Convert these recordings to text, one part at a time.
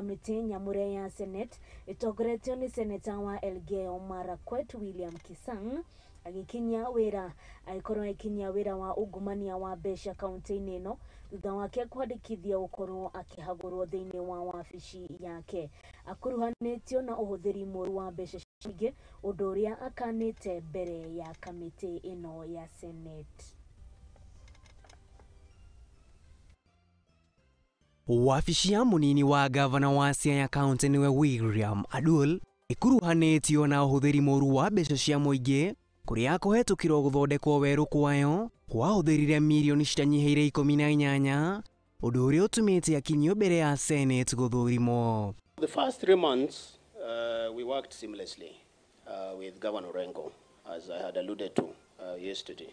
kamiti nyamure ya Senate itogoretio ni Senator wa Elgeyo Marakwet William Kisang agikinya wira wa ugumania wa besha kaunti-ini ino thutha wake kwandikithia ukorwo akihagurwo thiini wa wabici yake akuruhanitio na uhuthiri moru wa besha cingi undu uria akanite mbere ya kamiti ino ya Senate. Wabici ya munini wa gavana wa Siaya County niwe William Adul ikuruhanitio na uhuthiri moru wa besha cia muingi kuria kuhetukirwo guthondekwo weru kwayo kwahuthirire milioni citanyihiire 18 undu uria utumite akinyo mbere ya Senate guthurimo. The first 3 months we worked seamlessly with Governor Rengo, as I had alluded to yesterday.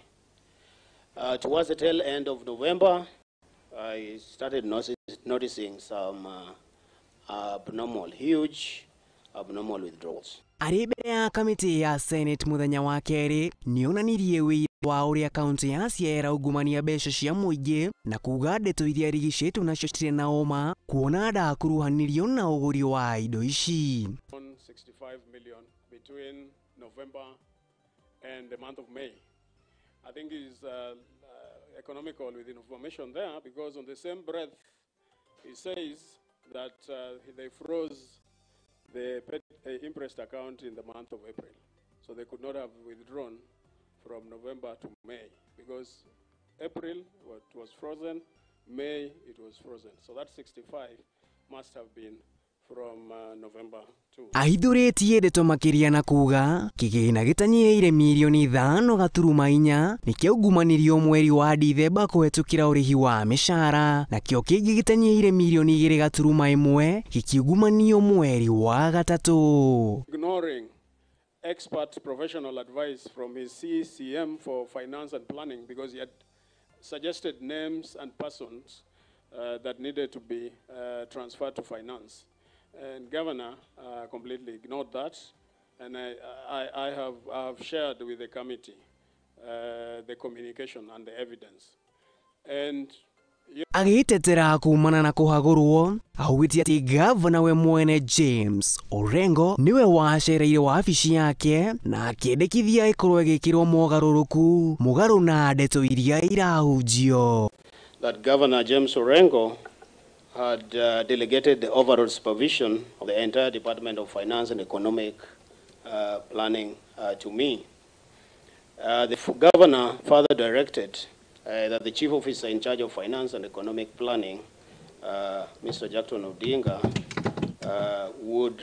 Towards the tail end of November, I started noticing some huge abnormal withdrawals. Ari mbere ya kamiti ya Senate muthenya wa keri nionanirie wira wa uria kaunti ya Siaya ugumania besha cia muingi na kuga ndeto iria rigicitwo nacio citire na oma kuona ndakuruhanirio na uguri wa indo ici. 65 million between November and the month of May. I think is economical with information there, because on the same breath he says that they froze the interest account in the month of April, so they could not have withdrawn from November to May, because April it was frozen, May it was frozen, so that 65 must have been from November to. Ahithuritie ndeto makiria na kuga kigina gitanyiire milioni 5.4 nikiungumanirio mweri wa Dithemba kuhetukira urihi wa mishara na kio kingi gitanyiire milioni 2.1 gikiungumanio mweri wa gatatu. Ignoring expert professional advice from his CCM for finance and planning, because he had suggested names and persons that needed to be transferred to finance. And Governor completely ignored that, and I have shared with the committee the communication and the evidence. And agitetera kumana na kuhagurwo augiti ati gavana we mwene James Orengo niwe wacereire wabici yake na akendekithia ikorwo igikirwo mogaruruku mugaru na ndeto iria irahunjio. That Governor James Orengo had delegated the overall supervision of the entire Department of Finance and Economic Planning to me. The Governor further directed that the Chief Officer in charge of Finance and Economic Planning, Mr. Jackson Odinga, would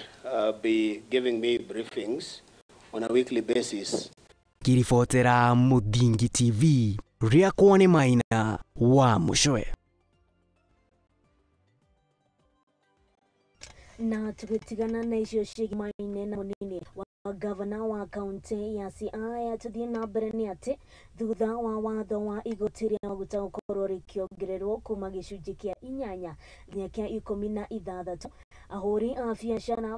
be giving me briefings on a weekly basis. Kirifotera Mudingi TV, ria kwane maina wa Mushoe. Na tukitigana na icio cigimaine na munini wa gavana wa kaunti ya Siaya tuthie na mbere ni ati thutha wa watho wa igoti ria maguta gukorwo rikiongererwo kuma gicunji kia 8 nginya kia 16 ahuri a biacara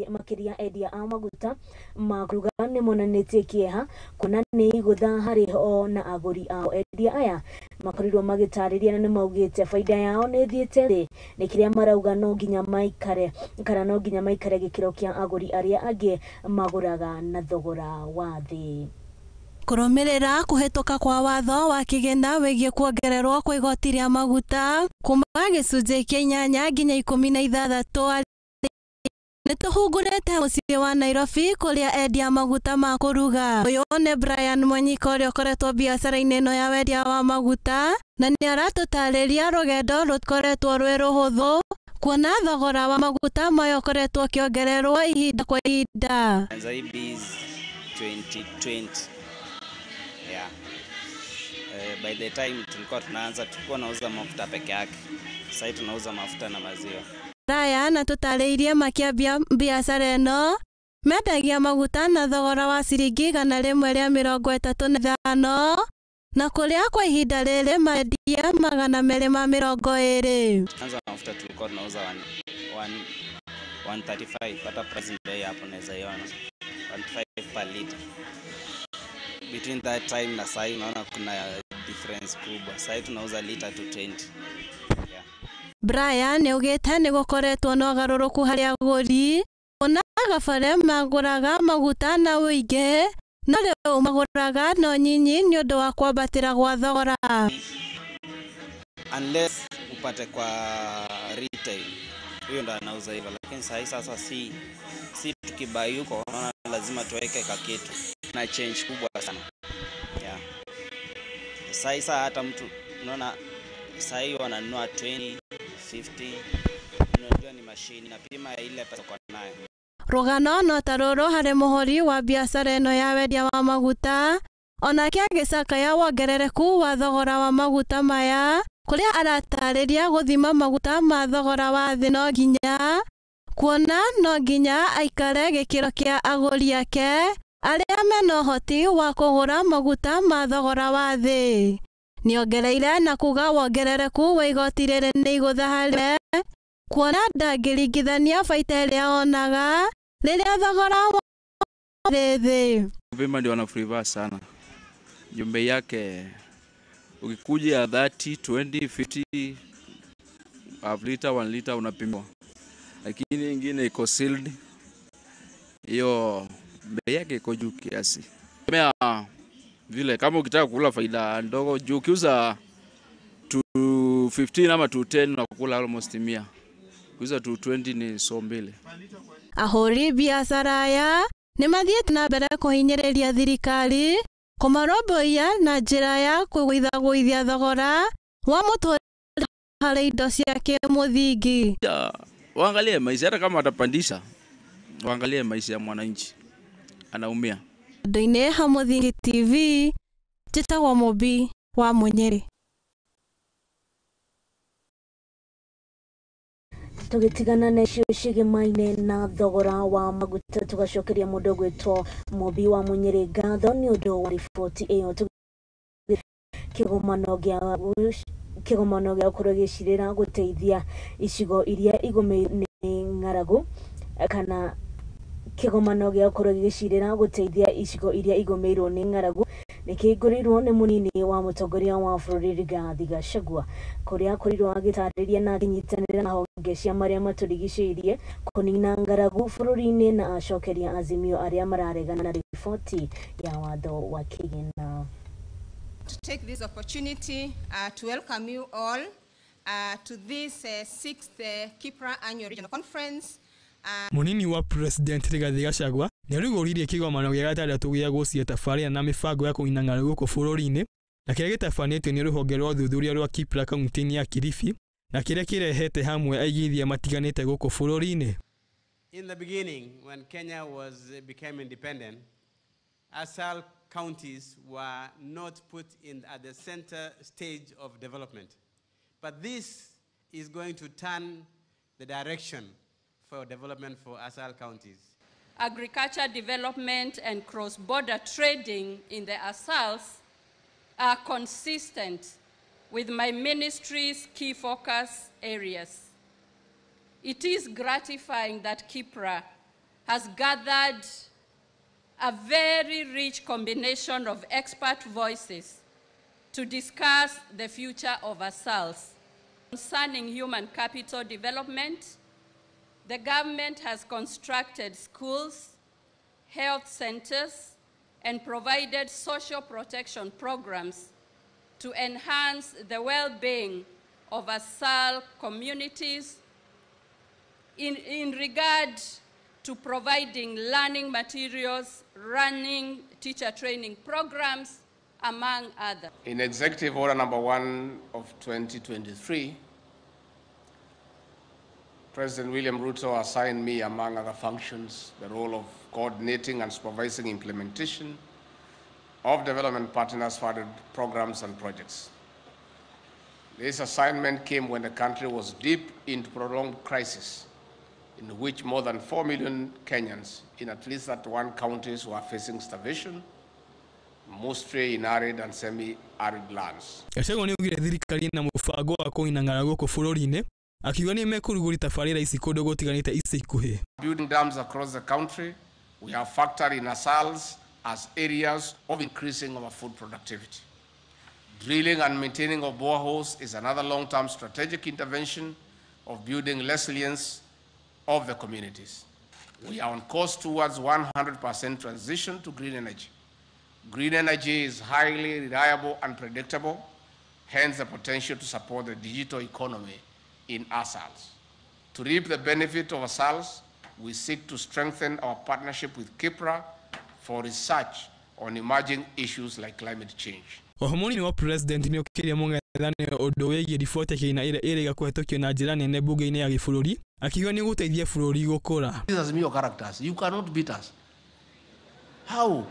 makiria endia a maguta makuruga ni monanitie kieha kuna ni igutha hari ho na aguri ao endia aya makorirwo magitariria na ni maugite faida yao ni thiete thi ni kiria marauga no nginya maikare kana no nginya maikare gikiro kia aguri aria angi maguraga na thogora wa thi. Kurumirira kuhituka kwa watho wa kigenda wegie kuongererwo kwa igoti ria maguta kuma gicunji kia 8 nginya 16 nituhungurite mucii wa Nairobi kuria endia maguta ma kuruga. Uyu ni Brian Mwanyika uria ukoretwo biacara-ini ino ya wendia wa maguta na ni aratutariria rugendo rukoretwo rwi ruhuthu kuona thogora wa maguta mayo ukoretwo kiongererwo ihinda kwa ihinda. 2020. Yeah. By the time tulikuwa nauza mafuta peke yake. Sasa tunauza mafuta na maziwa. Raya na tutariirie makiambia biacara ino mendagia maguta na thogora wa ciringi 135 na kuria kwa ihinda riri mendia 220. Kwanza mafuta tulikuwa tunauza 135, hata price ndio hapo naweza iona 135 per liter. Between that time na sasa unaona kuna difference kubwa. Sasa tunauza liter 220. Yeah. Brian neugite nĩ gũkoretwo na ũgarũrũku harĩ agũri ona gabare magũraga maguta na ũingĩ no rĩu magũraga no nyinyi nĩ ũndũ wa kwambatĩra gwa thogora. Unless upate kwa retail hiyo ndo anauza hivyo, lakini sasa si tukibai huko naona lazima tuweke kakitu na change kubwa sana. Yeah. Sasa hata mtu unaona sasa wananunua 20 50 unajua ni machine napima ile pesa kwa nayo. Rugano no taroro harĩ mũhori wa biacara ĩno ya wendia wa maguta onake agĩcakaya wongerereku wa thogora wa maguta maya kũrĩa aratarĩria gũthima maguta ma thogora wa thĩ no nginya kuona no nginya aikare gĩkĩro kĩa agũri ake arĩa mena ũhoti wa kũgũra maguta ma thogora wa thĩ. Nĩongereire na kuga wongerereku wa igoti rĩrĩ nĩ igũtha harĩ kuona ndangĩringithania baita ĩrĩa onaga rĩrĩa thogora wa thĩ. Vema ndio wanafriva sana. Jumbe yake ukikuja 30, 20, 50 half liter, 1 liter unapimwa. Lakini ingine iko sealed. Hiyo bei yake iko juu kiasi. Kama vile kama ukitaka kula faida ndogo juu ukiuza 215 ama 210 unakula almost 100. Ukiuza 220 ni so mbili. Ahori biacara ya nĩ mathiĩte na mbere kũhinyĩrĩria thirikari kũmaromboia na njĩra ya kũgũithagũithia thogora wa mũtũrĩre harĩ indo cia kĩmũthingi. Waangalie maisha hata kama atapandisha. Waangalie maisha ya mwananchi. Anaumia. Ndoine ha Mũthingi TV njĩtagwo Mũmbi wa Mũnyeri. Tugitigana na icio cigimaine na thogora wa maguta tugacokeria mũndũ gwĩtwo Mũmbi wa Mũnyeri ngatho nĩ ũndũ wa riboti ĩyo. Kĩgomano gĩa kũrũgĩcirĩra gũteithia icigo iria igũmĩirwo nĩ ng'aragu kana kĩgomano gĩa kũrũgĩcirĩra gũteithia icigo iria igũmĩirwo nĩ ng'aragu nĩkĩhingũrĩirwo nĩ mũnini wa mũtongoria wa bũrũri Rigathi Gachagua kũrĩa akorirwo agĩtarĩria na akĩnyitanĩra na honge cia marĩa matũrigicĩirie kũnina ng'aragu bũrũri-inĩ na acokeria azimio arĩa mararegana na riboti ya watho wa kĩgĩna. To take this opportunity to welcome you all to this 6th Kipra Annual Regional Conference. Munini wa President Rigathi Gachagua nĩarugũririe kĩgomano gĩa gatandatũ gĩa gũcia tabarĩra na mĩbango ya kũnina ng'aragu gũkũ bũrũri-inĩ na kĩrĩa gĩtabanĩtio nĩ rũhonge rwa ũthuthuria rwa Kipra kaunti-inĩ ya Kilifi na kĩrĩa kĩrehete hamwe aigithia matiganĩte gũkũ bũrũri-inĩ. In the beginning, when Kenya became independent, ASAL counties were not put in at the center stage of development. But this is going to turn the direction for development for ASAL counties. Agriculture development and cross-border trading in the ASALs are consistent with my ministry's key focus areas. It is gratifying that Kipra has gathered a very rich combination of expert voices to discuss the future of ASALs. Concerning human capital development, the government has constructed schools, health centers, and provided social protection programs to enhance the well-being of ASAL communities in regard to providing learning materials, running teacher training programs, among others. In Executive Order number 1 of 2023, President William Ruto assigned me, among other functions, the role of coordinating and supervising implementation of development partners-funded programs and projects. This assignment came when the country was deep into prolonged crisis, in which more than 4 million Kenyans in at least 31 counties were facing starvation, mostly in arid and semi-arid lands. Gachagua nĩ augire thirikari na mũbango wa kũnina ng'aragu gũkũ bũrũri-inĩ akiuga nĩ mekũrugũria tabarĩra ici kũndũ gũtiganĩte ica ikuhĩ. Building dams across the country, we have factored in ASALs as areas of increasing our food productivity. Drilling and maintaining of boreholes is another long-term strategic intervention of building resilience of the communities. We are on course towards 100% transition to green energy. Green energy is highly reliable and predictable, hence the potential to support the digital economy in ASALs. To reap the benefit of ASALs, we seek to strengthen our partnership with Kipra for research on emerging issues like climate change. Ohomoni wa president ni okiria mung'ethanio undu wigie riboti kina ire iriga kuhetũkio na njĩra nene bunge-inĩ ya gĩbũrũri akiuga ni gũteithia bũrũri gũkũra. These are your characters. You cannot beat us. How?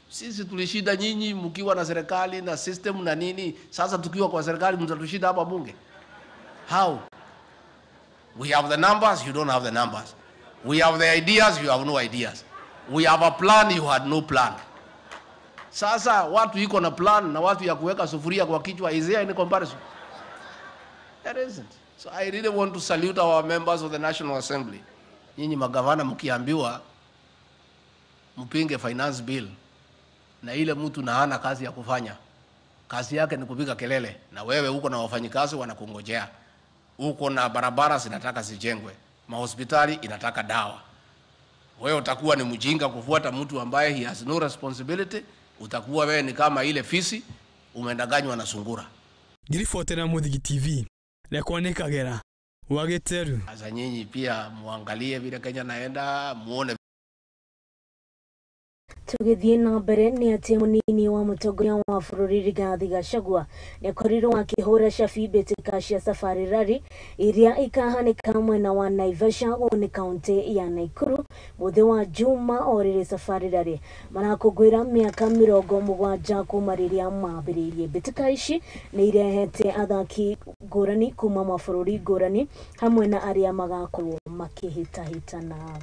Sisi tulishida nyinyi mkiwa na serikali na system na nini. Sasa tukiwa kwa serikali mtatushida hapa bunge. How? We have the numbers, you don't have the numbers. We have the ideas, you have no ideas. We have a plan, you had no plan. Sasa watu iko na plan na watu ya kuweka sufuria kwa kichwa, is there any comparison? There isn't. So I really want to salute our members of the National Assembly. Nyinyi magavana mkiambiwa mpinge finance bill na ile mtu na hana kazi ya kufanya, kazi yake ni kupiga kelele, na wewe uko na wafanyikazi wanakungojea, uko na barabara zinataka zijengwe, mahospitali inataka dawa, wewe utakuwa ni mjinga kufuata mtu ambaye he has no responsibility. Utakuwa wewe ni kama ile fisi umendanganywa na sungura. Ngiribotera Muthigi TV rekwanekagera Waitherero. Sasa nyinyi pia muangalie vile Kenya naenda, muone. Tugithie na mbere ni ati munini wa mutongoria wa bũrũri Rigathi Gachagua nĩakorirwo akĩhũra cabi mbĩtĩka cia safari rally iria ikahanĩka mwena wa Naivasha gũkũ kaunti ya Nakuru mũthĩ wa Juma o rĩrĩ safari rally marakũngũĩra mĩaka 70 kuma rĩrĩa mambĩrĩirie. Mbĩtĩka ici nĩ irehete athaki ngũrani kuma mabũrũri ngũrani hamwe na arĩa magakorwo makĩhĩtahĩtana.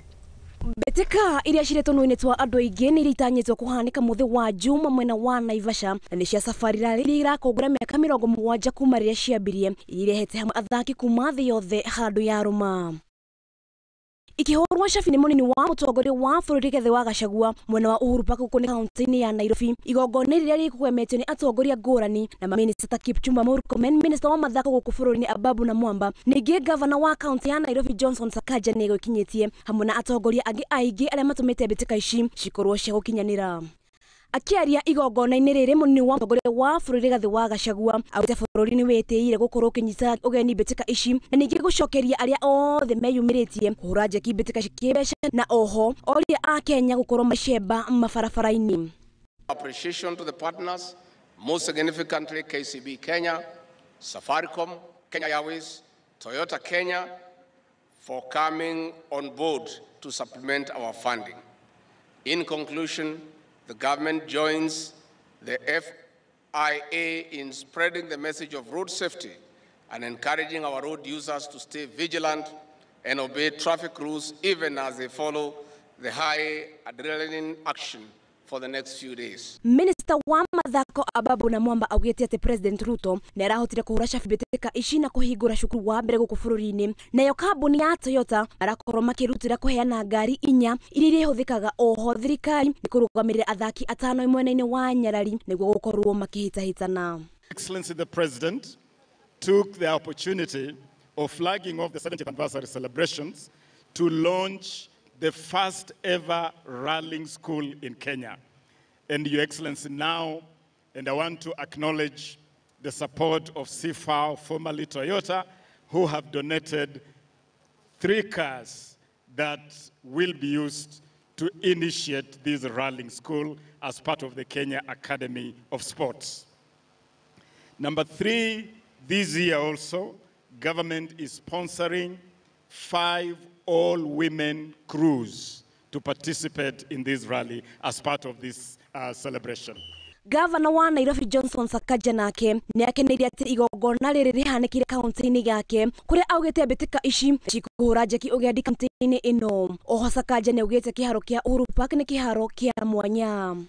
Mbĩtĩka iria ciretwo nĩ twa andũ aingĩ nĩ iritanyĩtwo kũhanĩka mũthĩ wa Juma mwena wa Naivasha na nĩ cia safari rally iria irakũngũĩra mĩaka 70 kuma rĩrĩa ciambirie, irehete hamwe athaki kuma thĩ yothe handũ ya rũma. Ikihorwa cabi nĩ munini wa mutongoria wa bũrũri Rigathi wa Gachagua mwena wa Uhuru Park gũkũ kaunti-inĩ ya Nairobi. Igongona rĩrĩa rĩkũgemetio nĩ atongoria ngũrani na mamĩnĩsta ta Kipchumba Murkomen, minista wa mathako gũkũ bũrũri-inĩ Ababu na Mwamba, ningĩ gavana wa kaunti ya Nairobi Johnson Sakaja nĩ egũkinyĩtie hamwe na atongoria angĩ aingĩ arĩa matũmĩte mbĩtĩka ici cikorwo cia gũkinyanĩra. Akiaria igongona-inĩ rĩrĩ munini wa mutongoria wa bũrũri Rigathi wa Gachagua augĩte bũrũri nĩ wĩtĩire gũkorwo ũkĩnyita ũgeni mbĩtĩka ici na ningĩ gũcokeria arĩa othe meyumĩrĩtie kũhũra njeki mbĩtĩka cikĩmbeca na oho oria a Kenya gũkorwo macemba mabarabara-inĩ. Appreciation to the partners, most significantly KCB Kenya, Safaricom, Kenya Airways, Toyota Kenya, for coming on board to supplement our funding. In conclusion, the government joins the FIA in spreading the message of road safety and encouraging our road users to stay vigilant and obey traffic rules even as they follow the high adrenaline action for the next few days. Minister wa mathako Ababu na Mwamba augĩte atĩ President Ruto nĩ arahotire kũhũra cabi mbĩtĩka ici na kũhingũra cukuru wa mbere gũkũ bũrũri-inĩ. Nayo kambuni ya Toyota arakorwo makĩrutĩra kũheana ngari 4 iria ihũthĩkaga oho thirikari nĩ kũrũgamĩrĩra athaki 5 mwena-inĩ wa Nyarari nĩguo gũkorwo makĩhĩtahĩtana. Excellency the President took the opportunity of flagging off the 70th anniversary celebrations to launch the first ever rallying school in Kenya. And Your Excellency now, and I want to acknowledge the support of CFAO, formerly Toyota, who have donated 3 cars that will be used to initiate this rallying school as part of the Kenya Academy of Sports. Number 3, this year also, government is sponsoring 5 all-women crews to participate in this rally as part of this celebration. Gavana wa Nairobi Johnson Sakaja nake nĩ akeneirie atĩ igongona rĩrĩ rĩhanĩkire kaunti-inĩ yake kũrĩa augĩte mbĩtĩka ici cikũhũra njeki ũgendi kaunti-inĩ ĩno. Oho Sakaja nĩ augĩte kĩharo kĩa Uhuru Park nĩ kĩharo kĩa mwanya.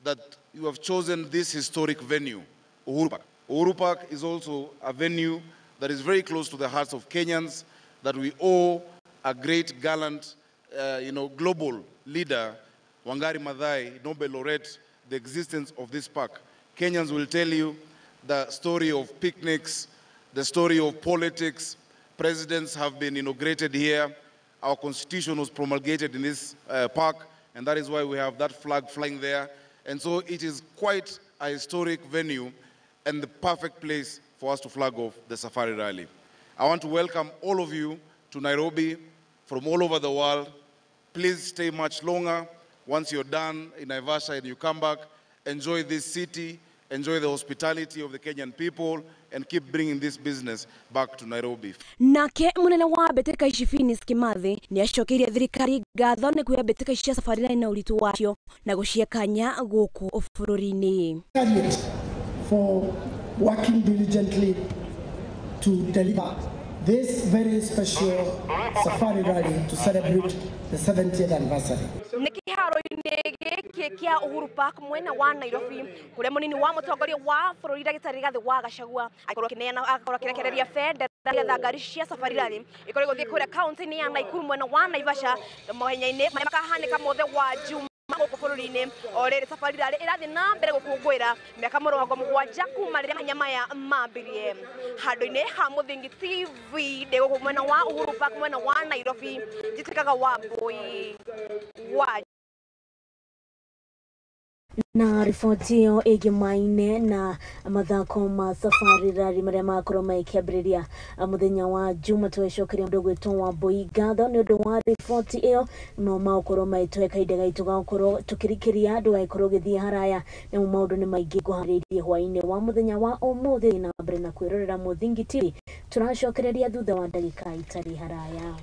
That you have chosen this historic venue, Uhuru Park. Uhuru Park is also a venue that is very close to the hearts of Kenyans, that we owe a great gallant, global leader, Wangari Maathai, Nobel laureate, the existence of this park. Kenyans will tell you the story of picnics, the story of politics. Presidents have been inaugurated here. Our constitution was promulgated in this park, and that is why we have that flag flying there. And so it is quite a historic venue and the perfect place for us to flag off the Safari Rally. I want to welcome all of you to Nairobi from all over the world. Please stay much longer. Once you're done in Naivasha and you come back, enjoy this city, enjoy the hospitality of the Kenyan people, and keep bringing this business back to Nairobi. Nake munene wa Betika Ishifini Skimathi ni acokeire thirikari ngatho ni kuya Betika cia safari line na uritu wacio na guciekanya guku bururi-ini. For working diligently to deliver this very special safari rally to celebrate the 70th anniversary. Nikiharo-ini giki kia Uhuru Park mwena wa Nairobi kuria munini wa mutongoria wa bururi Dagitari Rigathi wa Gachagua akorwo kinekereria federa getha ngari cia safari rally ikorwo guthii kuria county-ini ya Nakuru mwena wa Naivasha mahenya-ini maria makahanika mothe wa Juma guku bururi-ini orere safari rally irathi na mbere gukungwira miaka 70 kuma riria mahenya maya mambirie handu-ini ha Muthingi TV de guku mwena wa Uhuru Park mwena wa Nairobi jitikaga wa boy wa na riboti iyo igimaine na mathako ma safari rally maria makorwo makiambiriria muthenya wa Juma twecokeria ndu gwitwo wa Boy ngatho ni undu wa riboti iyo no makorwo maitweka idega itugakorwo tukirikiria andu aikorwo githii haraya na maundu ni maingi kuharirie hwaini wa muthenya wa umuthi na mbere na kwirorera Muthingi TV turacokereria thutha wa ndagika itari haraya.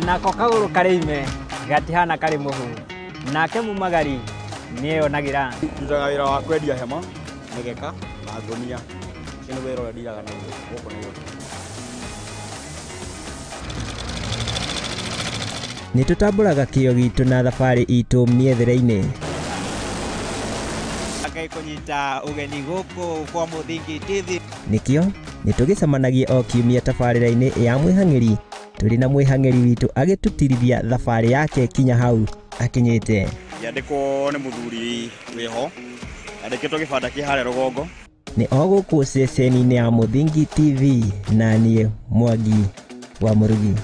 Nako kaguru karime gatihana kari muhu nake mumagari niyo nagira tutaga wira wa kwendia hema negeka na ngonia kino wira ura diraga na guko niyo ni tutamburaga kio gitu na thabari itu miethere-ini akai kunyita ugeni guku kwa Muthingi TV nikio ni tugicemanagia o kiumia tabarira-ini ya mwihang'iri tuli na mwihang'iri witu agitutirithia thabari yake kinya hau akinyite yandiko ni muthuri wiho yandikitwo gibanda ki hare rugongo ni oguku ceceni-ini ya Muthingi TV na nie Mwangi wa Murugi.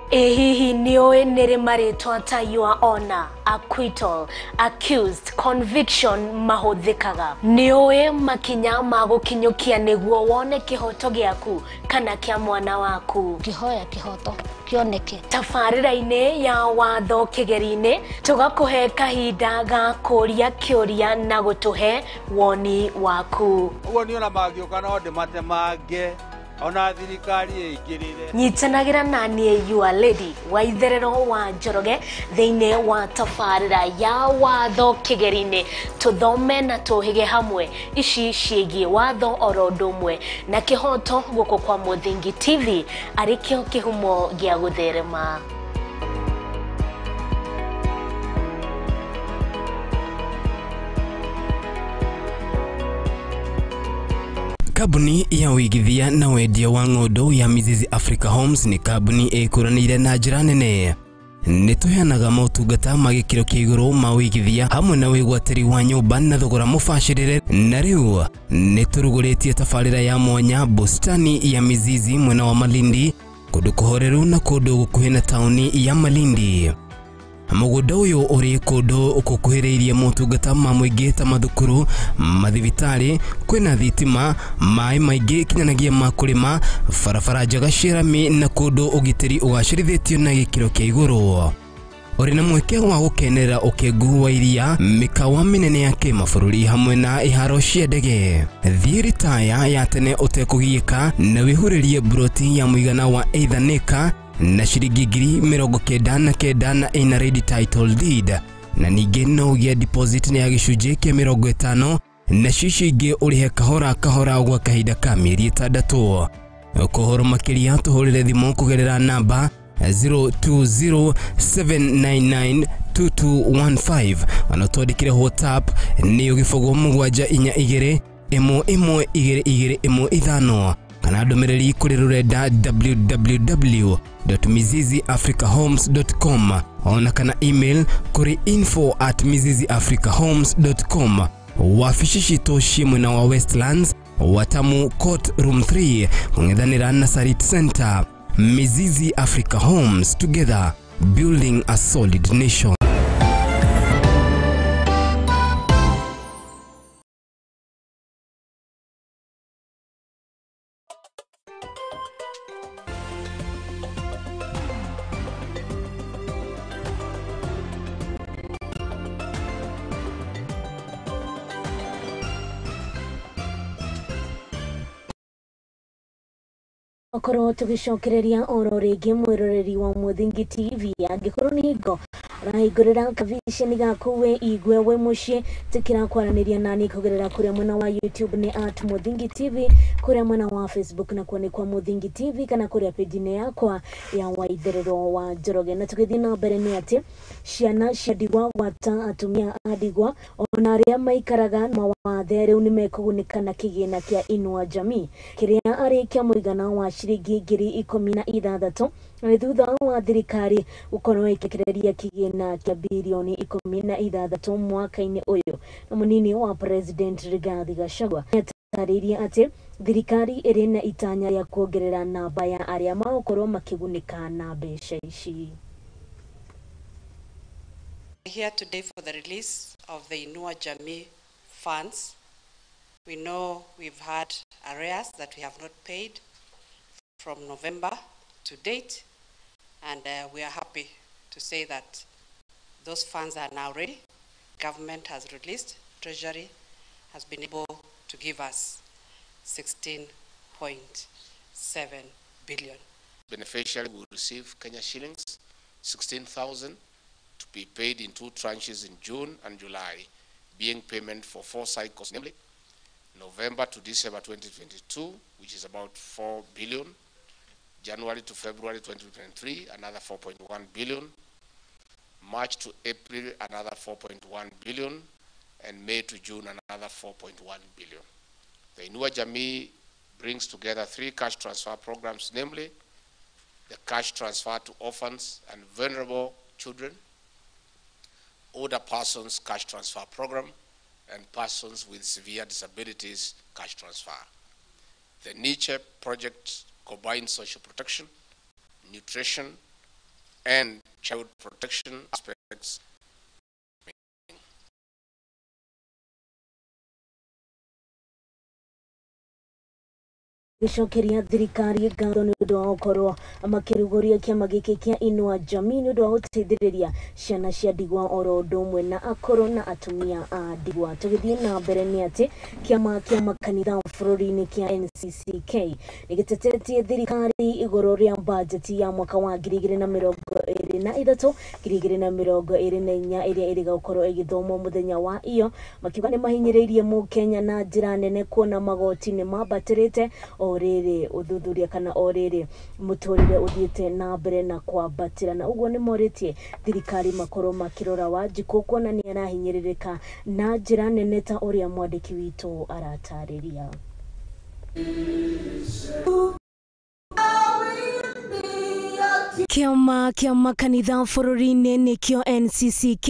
Hihi nioe nere maritwa ta your honor, acquittal, accused, conviction mahuthikaga. Nioe makinya magukinyukia niguo wone kihoto giaku kana kia mwana waku. Kihoya kihoto kioneke. Tabarira-ini ya watho kigeri-ini tugakuhe kahinda ga kuria kiuria na gutuhe woni waku. Uguo ni ona magioka no ndimatemange ona thirikari ikirire. Nyitanagira na nie your lady Waitherero wa Njoroge thiini wa tabarira ya watho kigeri-ini tuthome na tuhige hamwe ici ciigie watho orodumwe na kihoto guko kwa Muthingi TV arikio kihumo gia gutherema. Kabuni ya wigithia na wendia wa ng'ondu ya Mizizi Africa Homes ni kabuni ikuranire na njira nene. Ni tuheanaga motungata ma gikiro kia iguru ma wigithia hamwe na wigwatiri wa nyumba na thogora mubashirire. Na riu ni turuguritie tabarira ya mwanya bustani ya Mizizi mwena wa Malindi, kundu kuhoreru na kundu gukuhi na tauni ya Malindi. Mugunda uyu uri kundu ukukuhiriirie motungata ma muingi ta mathukuru, mathibitari, kwina thitima, mai maingi kinyanagia ma kurima, barabara njega cia rami na kundu ugitiri ugacirithitio na gikiro kia iguru. uri na mweke wa gukenera ukengu wa iria mikawa minene ya kimabũrũri hamwe na iharo cia ndege. Thiĩ ritaya ya tene ũtekũgiĩka na wĩhũrĩrie broti ya mũigana wa eithanĩka na ciringi 99,000 na ina ready title deed, na ningĩ no ũgĩe deposit ya gĩcunjĩ kĩa 50 na cici ingĩ ũrĩhe kahora kahora gwa kahinda ka mĩeri 6. Kũhoro makĩria tũhũrĩre thimũ kũgerera namba 0207992215 wanatwandĩkĩre WhatsApp nĩ ũgĩbogwo 7122215 kana ndũmĩrĩri kũrĩ rũrenda www.miziziafricahomes.com ona kana email kũrĩ info@miziziafricahomes.com. wabici citũ ciĩ mwena wa Westlands Watamu Court Room 3 kũng'ethanĩra na Sarit Center. Mizizi Africa Homes, together building a solid nation. Okoro tugicokereria oro rĩngĩ mwĩroreri wa Muthingi TV angĩkorwo nĩ hingo rahingũrĩra kavisheni gaku we igwe we mũciĩ tĩkĩra kwaranĩria nani kũgerera kũrĩa mwena wa YouTube nĩ @Muthingi TV, kũrĩa mwena wa Facebook na kuo nĩ kwa Muthingi TV, kana kũrĩa page-inĩ yakwa ya Waitherero wa Njoroge. Na tũgĩthiĩ na mbere nĩ atĩ ciana cia ndigwa gwata atumia a ndigwa ona arĩa maikaraga mawathe rĩu nĩ mekũgunĩka na kĩgĩna kĩa Inua Jamii kĩrĩa arĩ kĩa mũigana wa ciringi 16,000 na thutha wa thirikari gũkorwo ĩkĩrekereria kĩgĩna kĩa bilioni 16 mwaka-inĩ ũyũ. Na mũnini wa President Rigathi Gachagua atarĩirie atĩ thirikari ĩrĩ na itanya rĩa kuongerera namba ya arĩa magũkorwo makĩgunĩka na mbeca ici. Here today for the release of the Inua Jamii funds. We know we've had arrears that we have not paid from November to date, and we are happy to say that those funds are now ready. Government has released, Treasury has been able to give us 16.7 billion. Beneficiary will receive Kenya shillings 16,000 to be paid in 2 tranches in June and July, being payment for 4 cycles, namely November to December 2022, which is about 4 billion, January to February 2023, another 4.1 billion, March to April, another 4.1 billion, and May to June, another 4.1 billion. The Inua Jamii brings together 3 cash transfer programs, namely the cash transfer to orphans and vulnerable children, older persons cash transfer program, and persons with severe disabilities cash transfer. The NICHE project combines social protection, nutrition, and child protection aspects. Gĩcokeria thirikari ngatho nĩ ũndũ wa gũkorwo makĩrugũria kĩama gĩkĩ kĩa Inua Jamii nĩ ũndũ wa gũteithĩrĩria ciana cia ndigwa oro ũndũ ũmwe na akũrũ na atumia a ndigwa. Tũgĩthiĩ na mbere nĩ atĩ kĩama kĩa makanitha bũrũri-inĩ kĩa NCCK nĩgĩtetetie thirikari igũrũ rĩa bajeti ya mwaka wa 2023 2024 ĩrĩa ĩrĩ gũkorwo ĩgĩthomwo mũthenya wa iyo, makiuga nĩ mahinyĩrĩirie mũkenya na njĩra nene kuona magoti nĩ mambatĩrĩte orere uthuthuria kana orere mutorire uthiete na mbere na kwambatira, na uguo ni moritie thirikari makorwo makirora Wanjiku kuona ni arahinyiririka na njira nene ta uria mwandiki witu aratariria. Kiama kia makanitha bũrũri-inĩ nĩkĩo NCCK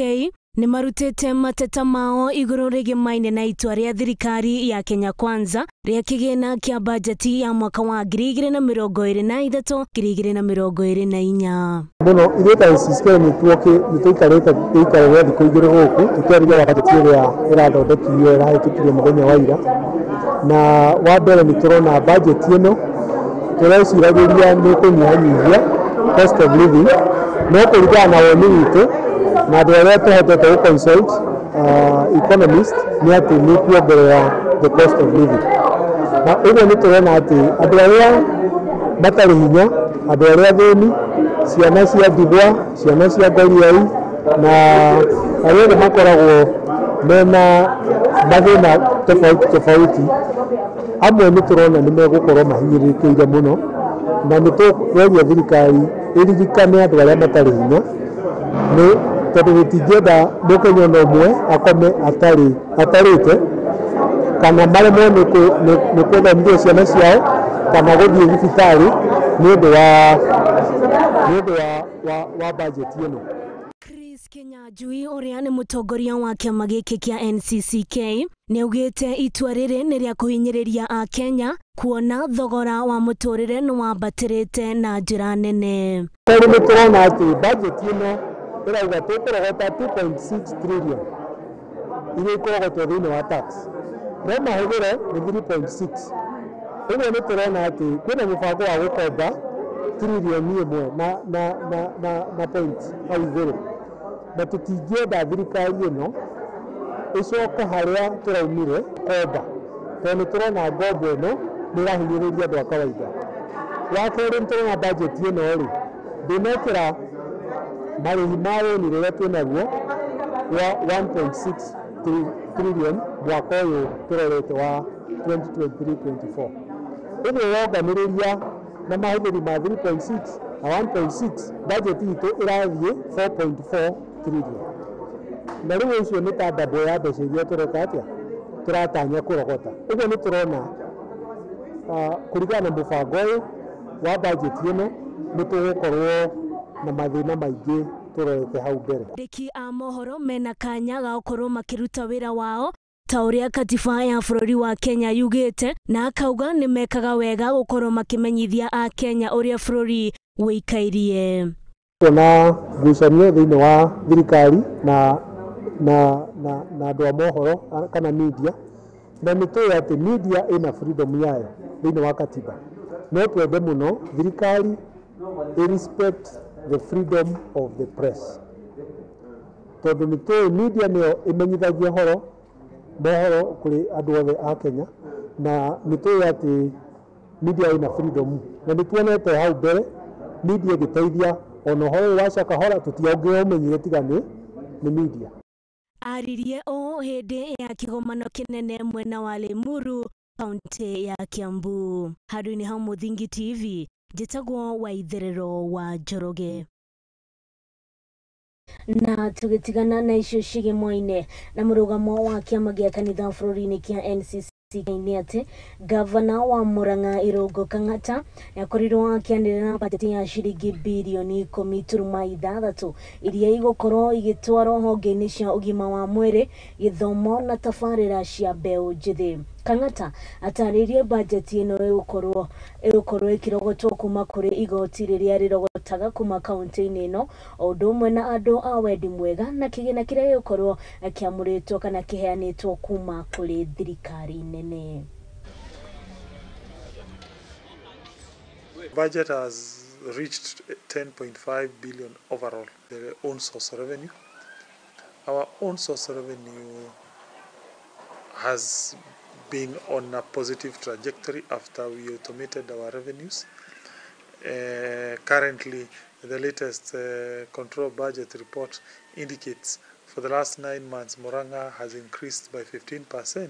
nĩ marutĩte mateta mao igũrũ rĩgiĩ maine na itua rĩa thirikari ya Kenya Kwanza rĩa kĩgĩna kĩa bajeti ya mwaka wa 2023 2024. Muno ithuĩ ta NCCK nĩtũikarĩte gwa thikũ igĩrĩ gũkũ tũkĩarĩrĩria bajeti ĩrĩa ĩrathondekirwo ĩrahĩtũkirio mũthenya wa ira, na wa mbere nĩ tũrona bajeti ĩno tũreciragĩria nĩ kũnyihanyihia cost of living no kũringana na woni witũ na andũ arĩa tũhotete gũ consult economist nĩ atĩ nĩ kuongerera the cost of living. Na ũguo nĩ tũrona atĩ andũ arĩa matarĩ hinya, andũ arĩa thĩni, ciana cia ndigwa, ciana cia ngoriai na arĩa othe makoragwo mena mathĩna tofauti amwe nĩ tũrona nĩ megũkorwo mahinyĩrĩrĩkĩire mũno, na nĩ tũkũgeria thirikari ĩririkane andũ arĩa matarĩ hinya, nĩ tondũ gũtingĩenda mũkenya ona ũmwe akome atarĩte kana maremwo nĩ gũthomithia ciana ciao kana gũthiĩ thibitarĩ nĩ ũndũ wa bajeti ĩno. Kinyanjui ũrĩa nĩ mũtongoria wa kĩama gĩkĩ kĩa NCCK nĩ augĩte itua rĩrĩ nĩ rĩa kũhinyĩrĩria Akenya kuona thogora wa mũtũrĩre nĩ wambatĩrĩte na njĩra nene. Tondũ nĩ tũrona atĩ bajeti ĩno ĩrauga tũkũrogota 2.6 trillion iria ikorogotwo thĩinĩ wa tax, no mahũthĩre nĩ 3.6. Ũguo nĩ tũrona atĩ kwĩna mũbango wa gũkomba trillion ĩmwe na point hau igũrũ, na tũtingĩenda thirikari ĩno ĩcoke harĩa tũraumire komba, tondũ nĩ tũrona ngombo ĩno nĩ ĩrahinyĩrĩria andũ a kawaida. Wa kerĩ nĩ tũrona bajeti ĩno rĩ ndĩnekĩra marĩhi ma rũni rũrĩa twĩnaguo wa 1.6 trillion mwaka ũyũ tũrorete wa 2023-24. Ũguo wonganĩrĩria na mahũthĩri ma 3.6 na 1.6 bajeti itũ ĩrathiĩ 4.4 trillion. Na rĩu ũcio nĩ ta ndabo ya mbeca iria tũreka atĩa tũratanya kũrogota. Ũguo nĩ tũrona kũringana na mũbango ũyũ wa bajeti ĩno nĩ tũgũkorwo na mathĩna maingĩ tũrorete hau mbere. Andĩki a mohoro mena kanya ga gũkorwo makĩruta wĩra wao ta ũrĩa katiba ya bũrũri wa Kenya yugĩte, na akauga nĩ mekaga wega gũkorwo makĩmenyithia Akenya ũrĩa bũrũri wĩikairie. Tuna ngucanio thĩinĩ wa thirikari na andũ a mohoro kana media, na nĩ tũĩ atĩ media ĩna freedom yayo thĩinĩ wa katiba, no twende mũno thirikari respect the freedom of the press, tondũ nĩ tũĩ media nĩyo ĩmenyithagia mohoro kũrĩ andũ othe a Kenya, na nĩ tũĩ atĩ media ĩna freedom, na nĩ tuonete hau mbere media ĩgĩteithia ona ũhoro wa kahora tũtiongĩũmenyire tiga nĩ media. Aririe o hĩndĩ ya kĩgomano kĩnene mwena wa Limuru, kaunti ya Kiambu. Handũ-inĩ ha Mũthingi TV, njĩtagwo Waitherero wa Njoroge. Na tũgĩtigana na icio cigĩmwaine na mũrũgamo wa kĩama gĩa kanitha bũrũri-inĩ kĩa NCCK nĩ atĩ gavana wa Murang'a Irũngũ Kang'ata nĩakorirwo akĩanĩrĩra na bajeti ya ciringi birioni 10.6 iria igũkorwo igĩtwarwo honge-inĩ cia ũgima wa mwĩrĩ, gĩthomo na tabarĩra cia mbeũ njĩthĩ. Kang'ata atarĩirie bajeti ĩno ĩgũkorwo ĩkĩrogotwo kuma kũrĩ igoti rĩrĩa rĩrogotaga kuma kaunti-inĩ ĩno, o ũndũ ũmwe na andũ a wendi mwega na kĩgĩna kĩrĩa gĩgũkorwo kĩamũrĩtwo kana kĩheanĩtwo kuma kũrĩ thirikari nene. Budget has reached 10.5 billion overall, the own source revenue. Our own source revenue has been on a positive trajectory after we automated our revenues. Currently, the latest control budget report indicates for the last 9 months, Murang'a has increased by 15%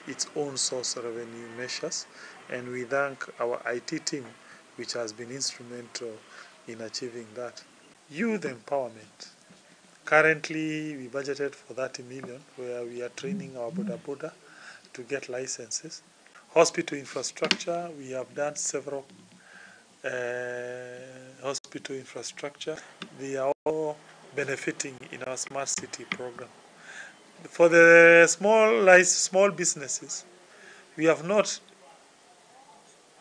its own source revenue measures, and we thank our IT team, which has been instrumental in achieving that. Youth empowerment. Currently, we budgeted for 30 million, where we are training our boda to get licenses. Hospital infrastructure, we have done several hospital infrastructure. They are all benefiting in our smart city program. For the small businesses, we have not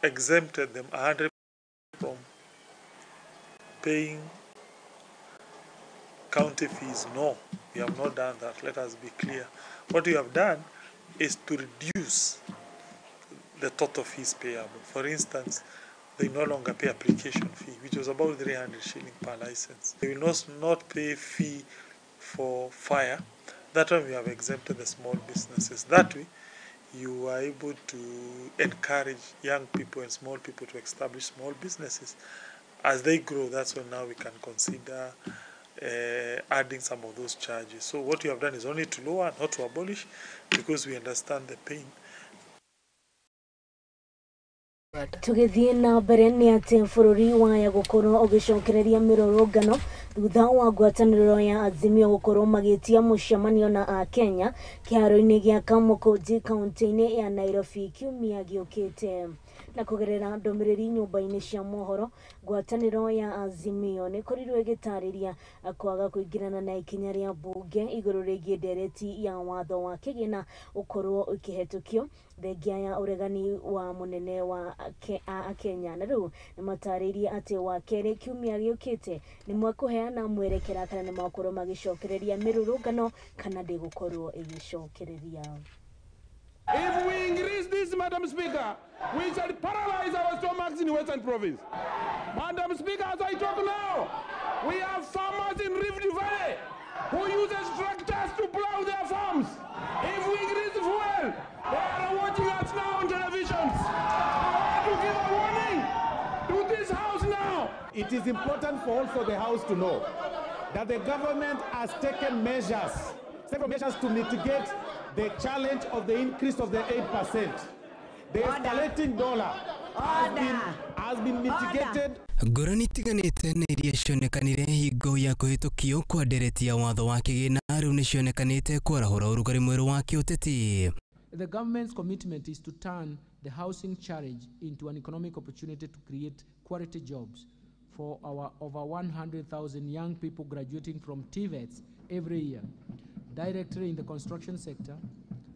exempted them 100% from paying county fees. No, we have not done that. Let us be clear. What we have done is to reduce the total fees payable. For instance, they no longer pay application fee, which was about 300 shilling per license. They will not pay fee for fire. That one we have exempted the small businesses. That way, you are able to encourage young people and small people to establish small businesses. As they grow, that's when now we can consider adding some of those charges. So what you have done is only to lower, not to abolish, because we understand the pain. Tugithie na mbere ni ati bururi waya gukorwo ugicokereria mirurungano thutha wa ngwataniro ya Azimio gukorwo magitia mucemanio na a Kenya kiharo-ini gia Kamukunji kaunti-ini ya Nairobi kiumia giukite. Na kugerera ndomiriri nyumba-ini cia mohoro, ngwataniro ya Azimio ni korirwo igitariria kwaga kuingirana na ikinya ria bunge iguru rigie ndereti ya watho wa kigina ukorwo ukihetukio thengia ya uregani wa munene wa Kenya. Na riu ni mataririe ati wa keri kiumia giukite ni mwakuheana mwerekera kana ni makorwo magicokereria mirurungano kana ndigukorwo igicokereria. If we increase this, Madam Speaker, we shall paralyze our stomachs in Western Province. Madam Speaker, as I talk now, we have farmers in Rift Valley who use tractors to plow their farms. If we increase fuel, they are watching us now on televisions. I want to give a warning to this House now. It is important for also the House to know that the government has taken several measures to mitigate the challenge of the increase of the 8%. The escalating dollar has been mitigated. Ngũrani tiganĩte nĩ iria cionekanire hingo ya kũhĩtũkio kwa ndereti ya watho wa kĩgĩna rĩu nĩ cionekanĩte kwarahũra ũrugarĩ mwerũ wa kĩũteti. The government's commitment is to turn the housing challenge into an economic opportunity to create quality jobs for our over 100,000 young people graduating from TVETs every year, directly in the construction sector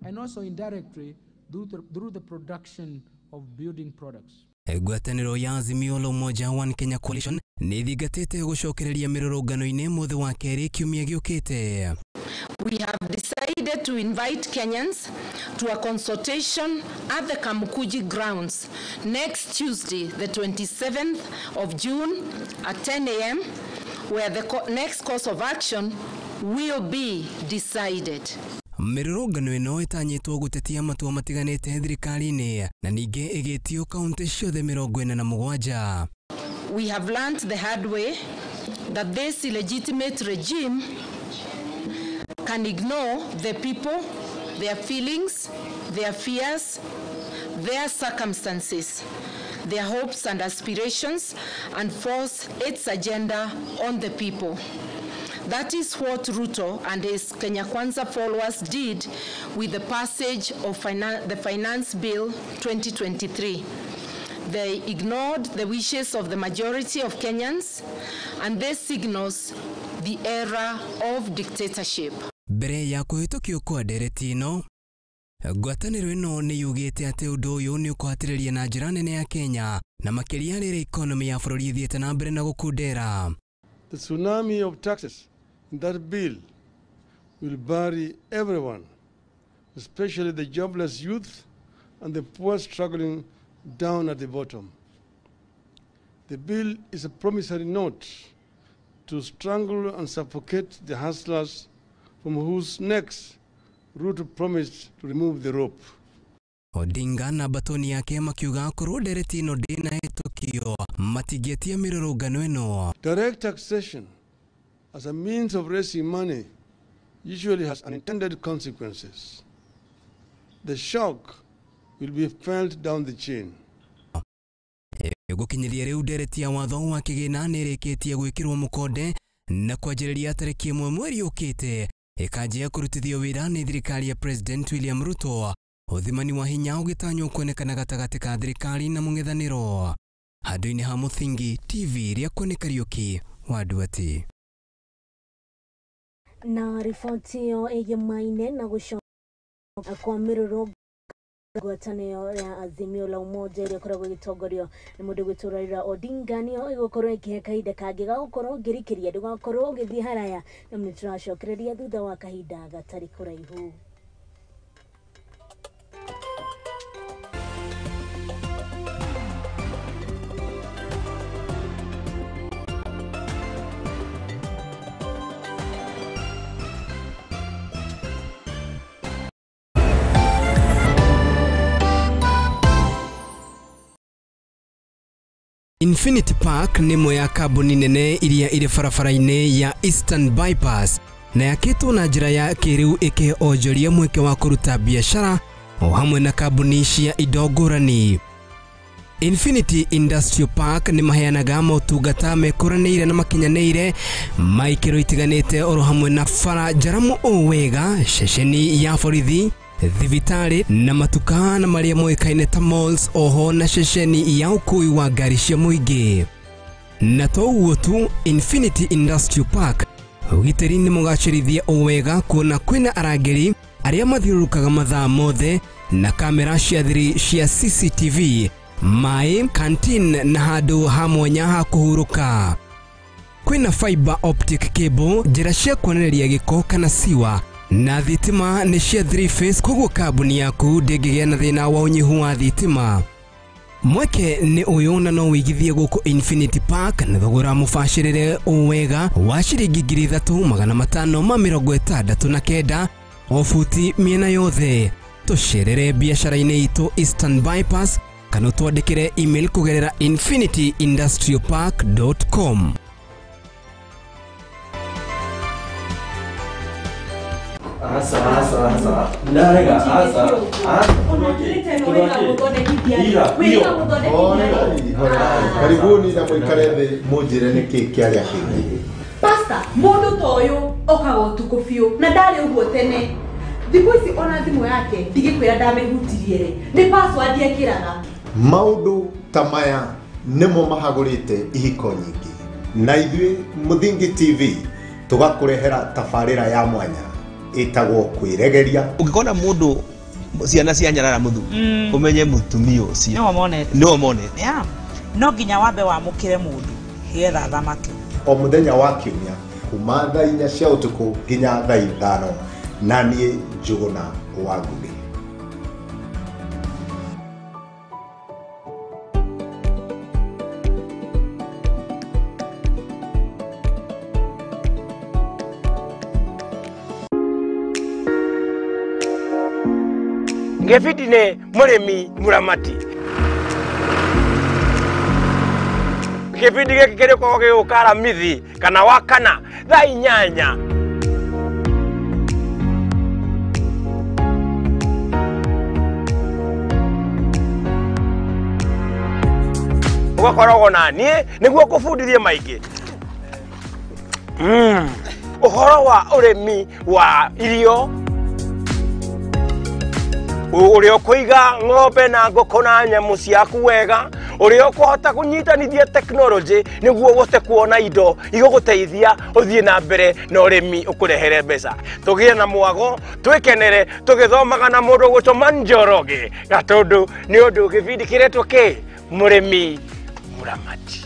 and also indirectly through the production of building products. Ngwatanĩro ya Azimio la Umoja One Kenya Coalition nĩ thingatĩte gũcokereria mĩrũrũngano-inĩ mũthĩ wa kerĩ kiumia gĩũkĩte. We have decided to invite Kenyans to a consultation at the Kamukunji grounds next Tuesday, the 27th of June at 10 a.m., where the next course of action will be decided. Mĩrũrũngano ĩno ĩtanyĩtwo gũtetia matua matiganĩte thirikari-inĩ na ningĩ ĩgĩtio kaunti ciothe 47. We have learned the hard way that this illegitimate regime can ignore the people, their feelings, their fears, their circumstances, their hopes and aspirations, and force its agenda on the people. That is what Ruto and his Kenya Kwanza followers did with the passage of the Finance Bill 2023. They ignored the wishes of the majority of Kenyans, and this signals the era of dictatorship. Mbere ya kũhĩtũkio kwa ndereti ĩno, ngwatanĩro ĩno nĩ yugĩte atĩ ũndũ ũyũ nĩ ũkũhatĩrĩria na njĩra nene ya Kenya na makĩria rĩrĩa ikonomi ya bũrũri ĩthiĩte na mbere na gũkundera. The tsunami of taxes in that bill will bury everyone, especially the jobless youth and the poor struggling down at the bottom. The bill is a promissory note to strangle and suffocate the hustlers from whose necks Ruto promised to remove the rope. Odinga na batoni yake makiuga korwo ndereti ĩno ndĩnahĩtũkio matingĩetia mĩrũrũngano ĩno. Direct taxation as a means of raising money usually has unintended consequences. The shock will be felt down the chain. Gũkinyĩria rĩu ndereti ya watho wa kĩgĩna nĩ ĩrĩkĩtie gwĩkĩrwo mũkonde na kwanjĩrĩria tarĩki 1 mweri ũkĩte ĩkanjia kũrutithio wĩra nĩ thirikari ya President William Ruto. Ũthimani wa hinya ũgĩtanywo kuonekana gatagatĩ ka thirikari na mũng'ethanĩro. Handũ-inĩ ha Mũthingi TV rĩa Kwone Kariuki wa Nduati. Na riboti ĩyo ĩgĩmaine na gũcoka kwa mĩrũrũngano ngwatanĩro ya Azimio la Umoja ĩrĩa ĩkoragwo ĩgĩtongorio nĩ mũndũ gwĩtwo Raila Odinga nĩyo ĩgũkorwo ĩkĩhe kahinda kangĩ ga gũkorwo ngĩrikĩria ndũgakorwo ũgĩthiĩ haraya na nĩ tũracokereria thutha wa kahinda gatarĩ kũraihu. Infinity Park nĩ ĩmwe ya kambuni nene iria irĩ barabara-inĩ ya Eastern Bypass na yakĩtwo na njĩra ya kĩrĩu ĩkĩonjoria mweke wa kũruta biacara o hamwe na kambuni cia indo ngũrani. Infinity Industrial Park nĩ maheanaga motungata mekũranĩire na makinyanĩire ma ikĩro itiganĩte oro hamwe na bara njaramu o wega, ceceni ya borithi, thibitarĩ na matuka na marĩa moĩkaine ta malls, oho na ceceni ya ũkui wa ngari cia mũingĩ. Na to ũguo tu, Infinity Industrial Park ũgitĩri nĩ mũgacĩrithie o wega kuona kwĩna arangĩri arĩa mathiũrũrũkaga mathaa mothe na kamera cia thiri cia CCTV, mai, canteen na handũ ha mwanya ha kũhurũka. Kwĩna fiber optic cable, njĩra cia kuonereria gĩko kana siwa, na thitima nĩ cia 3-phase, koguo kambuni yaku ndĩngĩgĩa na thĩna wa ũnyihu wa thitima. Mweke nĩ ũyũ na no wĩigithie gũkũ Infinity Park na thogora mũbacĩrĩre o wega wa ciringi 3,569 o futi mĩena yothe. Tũcerere biacara-inĩ itũ Eastern Bypass kana twandĩkĩre email kũgerera infinityindustrialpark.com. Karibuni na mwikare thĩ mũnjĩre nĩkĩ kĩarĩa kĩngĩ. Pastor, mũndũ toyo okaga ũtukũ biũ na ndarĩ ũguo tene. Thikũ ici ona thimũ yake ndigĩkwĩra ndamĩhutirie rĩ, nĩ password ekĩraga. Maũndũ ta maya nĩmo mahagũrĩte ihiko nyingĩ. Na ithuĩ Mũthingi TV tũgakũrehera tabarĩra ya mwanya ĩtagwo kwĩregeria. Ũngĩkona mũndũ ciana cia nyarara muthu umenye mutumia ucio no monete no nginya wambe wamũkĩre mũndũ getha thamake. O mũthenya wa kiumia kuma thaa 4 cia ũtukũ nginya thaa 5 na niĩ Njũgũna wa Ngugi. Ngefiti ne muremi muramati. Ngefiti gekere ko ge ukara mithi kana wakana thaa 8. Ugakoragwo na niĩ nĩguo kũbundithia maingĩ. Ũhoro wa ũrĩmi wa irio ũrĩa ũkũiga ng'ombe na ngũkũ na nyamũ ciaku wega, ũrĩa ũkũhota kũnyitanithia technology nĩguo ũhote kuona indo igũgũteithia ũthiĩ na mbere na ũrĩmi ũkũrehere mbeca. Tũgĩe na mwago, twĩkenere tũgĩthomaga na mũndũ gũtũma Njoroge Gatũndũ nĩ ũndũ gĩbindi kĩretwo kĩ mũrĩmi muramati.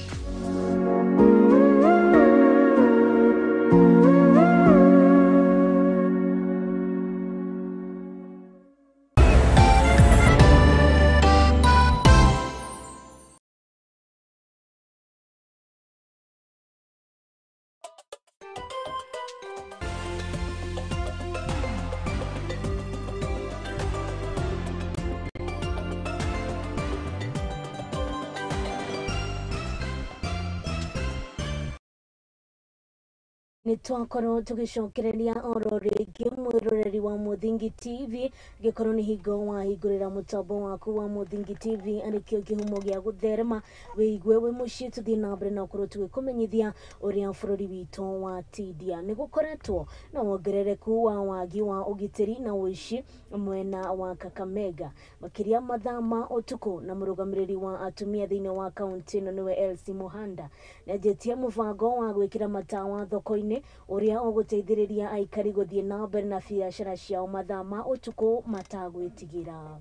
Nĩ twakorwo tũgĩcokereria oro rĩngĩ mwĩroreri wa Mũthingi TV gĩkorwo nĩ hingo wahingũrĩra mũtambo waku wa Mũthingi TV arĩkĩo kĩhumo gĩa gũtherema wĩigue wĩ mũciĩ tũthiĩ na mbere na gũkorwo tũgĩkũmenyithia ũrĩa bũrũri witũ watindia. Nĩ gũkoretwo na wongerereku wa wagi wa ũgitĩri na ũici mwena wa Kakamega makĩria mathaa ma ũtukũ, na mũrũgamĩrĩri wa atumia thĩinĩ wa kaunti ĩno nĩwe Elsie Mohanda nĩanjĩtie mũbango wa gwĩkĩra matawa thoko-inĩ ũrĩa ũgũteithĩrĩria aikari gũthiĩ na mbere na biacara ciao mathaa ma ũtukũ matagwĩtigĩra.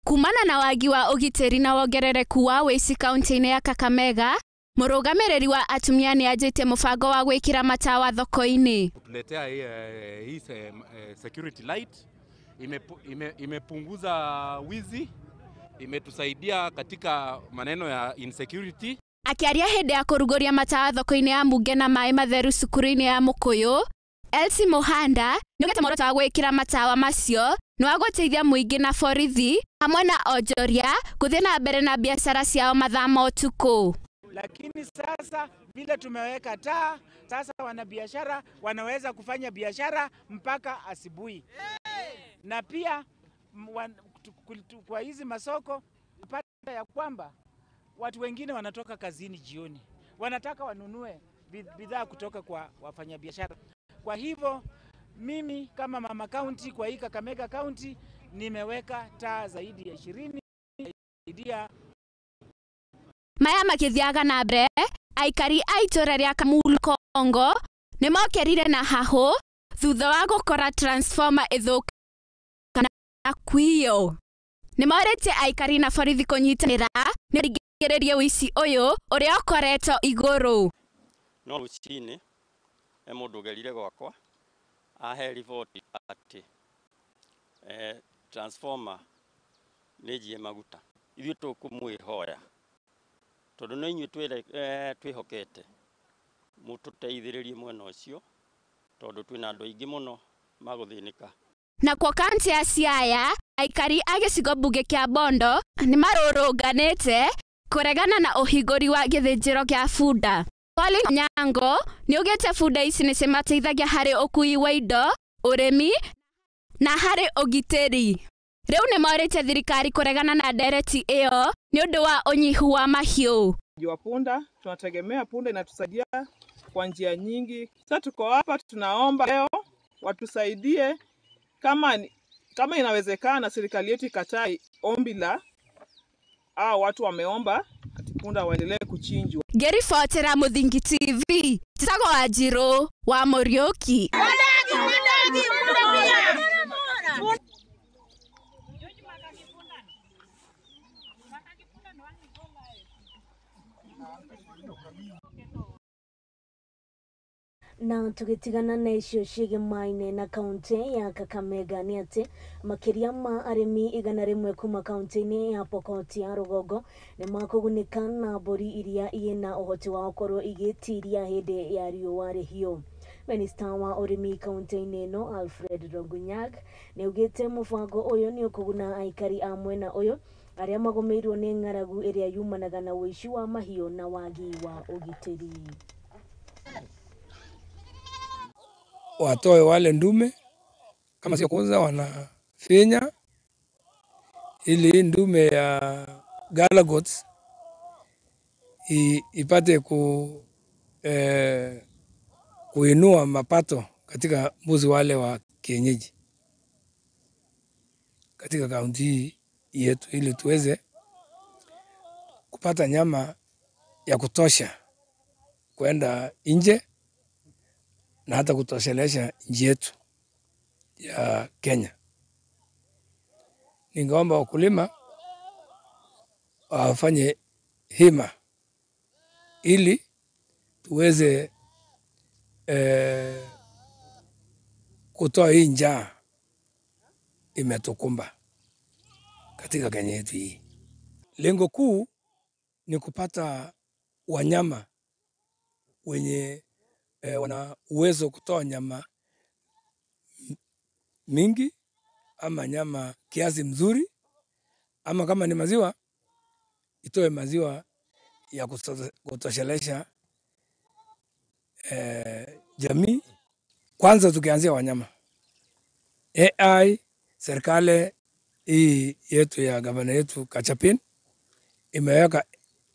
Kumana na wagi wa ũgitĩri na wongerereku wa ũici kaunti-inĩ ya Kakamega, mũrũgamĩrĩri wa atumia nĩanjĩtie mũbango wa gwĩkĩra matawa thoko-inĩ. Kutuletea hii security light imepunguza wizi, imetusaidia katika maneno ya insecurity. Akiaria hĩndĩ ya kũrugũria matawa thoko-inĩ ya Mbunge na maĩ matheru cukuru-inĩ ya Mũkũyũ, Elsie Mohanda nĩaugĩte muoroto wa gwĩkĩra matawa macio nĩ wa gũteithia mũingĩ na borithi hamwe na onjoria kuthii na mbere na biashara ciao mathaa ma utuku. Lakini sasa vile tumeweka taa, sasa wanabiashara wanaweza kufanya biashara mpaka asubuhi. Na pia kwa hizi masoko pata ya kwamba watu wengine wanatoka kazini jioni, wanataka wanunue bidhaa kutoka kwa wafanyabiashara. Kwa hivyo mimi kama mama county kwa hii Kakamega County nimeweka taa zaidi ya 20 idea maya makithiaga na mbere. Aikari a itura ria Kamulu Kongo nimokerire na hahu thutha wa gukora transformer ithuka na kuiyo. Nimorete aikari na borithi kunyitanira nirigiririe wici uyu uria ukoretwo iguru. No rucini mundu gerire gwakwa ahe riboti ati transformer nijie maguta ithuĩ tũkũmwĩhoya tondũ no inyuĩ twĩhokete mũtũteithĩrĩrie mwena ũcio tondũ twĩna andũ aingĩ mũno magũthĩnĩka. Na kwa kaunti ya Siaya aikari a gĩcigo mbunge kĩa Bondo nimarũrũnganĩte kuregana na ũhingũri wa gĩthĩnjĩro kĩa bunda. Wali Nyango niugite bunda ici nicimateithagia harĩ ũkui wa indo, ũrĩmi na harĩ ũgitĩri. Rĩu nĩmorĩte thirikari kuregana na ndereti ĩyo nĩ ũndũ wa ũnyihu wa mahiũ. Wa punda tunategemea punda inatusaidia kwa njia nyingi. Sasa tuko hapa tunaomba leo watusaidie kama inawezekana serikali yetu ikatai ombi la watu wameomba ati punda waendelee kuchinjwa. Ngĩribotera Mũthingi TV Tsago Wanjiru wa Muriuki. Na tugitigana na icio ciĩgiĩ na kaunti ya Kakamega nĩ atĩ makĩria ma arĩmi 100 kuma kaunti-inĩ ya Pokot ya rũgongo nĩ makũgunĩka na mbũri iria ina ũhoti wa gũkorwo igĩtiria hĩndĩ ya riũa rĩhiũ. Minista wa ũrĩmi kaunti-inĩ ĩno Alfred Rongunyag nĩ augĩte mũbango ũyũ nĩ ũkũguna aikari a mwena ũyũ arĩa magũmĩirwo nĩ ng'aragu ĩrĩa yumanaga na ũici wa mahiũ na wagi wa ũgitĩri. Watoe wale ndume kama sio kwanza wanafinya ili ndume ya galagots ipate kuinua mapato katika mbuzi wale wa kienyeji katika kaunti yetu, ili tuweze kupata nyama ya kutosha kwenda nje na hata kutoshelesha nchi yetu ya Kenya. Ningeomba wakulima wafanye hima ili tuweze kutoa hii njaa imetukumba katika Kenya yetu hii. Lengo kuu ni kupata wanyama wenye wana uwezo kutoa nyama mingi ama nyama kiasi mzuri, ama kama ni maziwa itoe maziwa ya kutoshelesha jamii. Kwanza tukianzia wanyama, AI serikali hii yetu ya gavana yetu Kachapin imeweka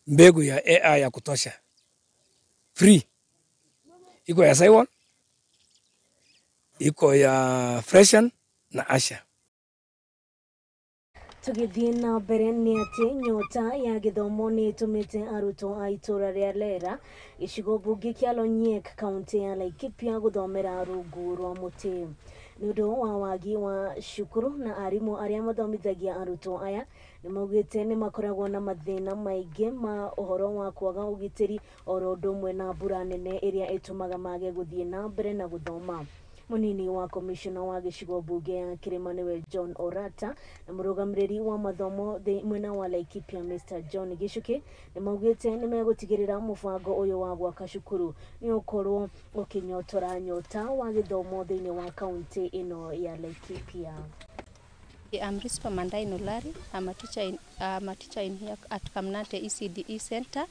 mbegu ya AI ya kutosha free. Iko ya Saiwan, iko ya Freshen na Asha. Tugithiĩ na mbere nĩ atĩ nyota ya gĩthomo nĩ ĩtũmĩte arutwo a itũra rĩa Lera gĩcigo mbunge kĩa Lonyek kaunti ya Laikipia gũthomera rungu rwa mũtĩ. Nĩ ũndũ wa wagi wa cukuru na arimũ arĩa mathomithagia arutwo aya nĩ maugĩte nĩ makoragwo na mathĩna maingĩ ma ũhoro wa kwaga ũgitĩri oro ũndũ ũmwe na mbura nene ĩrĩa ĩtũmaga mage gũthiĩ na mbere na gũthoma. Munini wa komishona wa gĩcigo mbunge ya Kĩrĩma nĩwe John Orata na mũrũgamĩrĩri wa mathomo mwena wa Laikipia Mr. John Gichuki nĩ maugĩte nĩ megũtigĩrĩra mũbango ũyũ wa gwaka cukuru nĩ ũkorwo ũkĩnyotora nyota wa gĩthomo thĩinĩ wa kaunti ĩno ya Laikipia. I'm Rispa Mandai Nolari. I'm a teacher in here at Kamnate ECDE Center.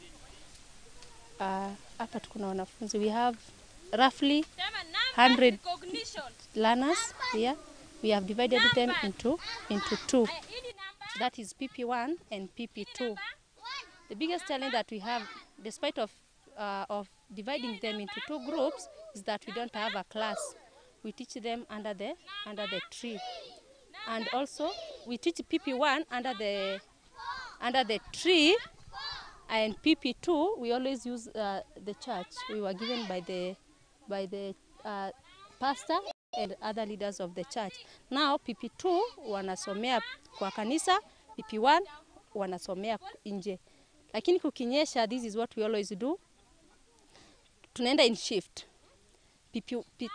Hapa tuko na wanafunzi. We have roughly 100 learners here. We have divided them into two. That is PP1 and PP2. The biggest challenge that we have, despite of dividing them into two groups, is that we don't have a class. We teach them under the tree. And also, we teach PP1 under the tree, and PP2 we always use the church. We were given by the pastor and other leaders of the church. Now PP2 wanasomea kwa kanisa, PP1 wanasomea nje. Lakini kukinyesha, this is what we always do. Tunaenda in shift.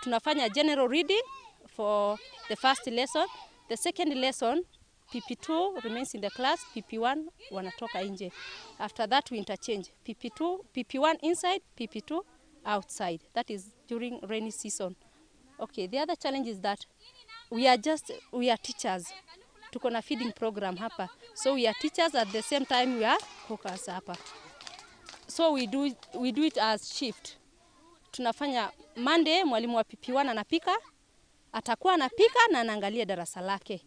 Tunafanya general reading for the first lesson. The second lesson, PP2 remains in the class, PP1 wanatoka nje. After that we interchange. PP1 inside, PP2 outside. That is during rainy season. Okay, the other challenge is that we are teachers. Tuko na feeding program hapa. So we are teachers at the same time we are cookers hapa. So we do it as shift. Tunafanya Monday mwalimu wa PP1 anapika, atakuwa anapika na anaangalia darasa lake.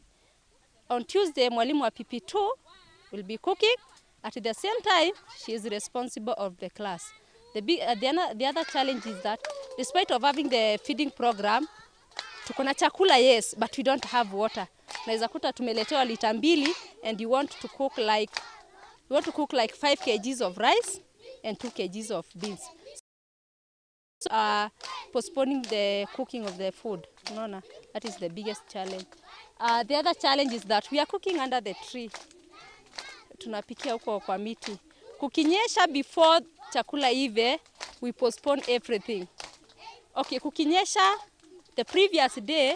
On Tuesday mwalimu wa PP2 will be cooking. At the same time she is responsible of the class. The other challenge is that despite of having the feeding program, tuko na chakula yes, but we don't have water. Naweza kuta tumeletewa lita 2 and you want to cook like 5 kgs of rice and 2 kgs of beans. So, postponing the cooking of the food. Unaona, that is the biggest challenge. The other challenge is that we are cooking under the tree. Tunapikia huko kwa miti. Kukinyesha before chakula ive, we postpone everything. Okay, kukinyesha the previous day,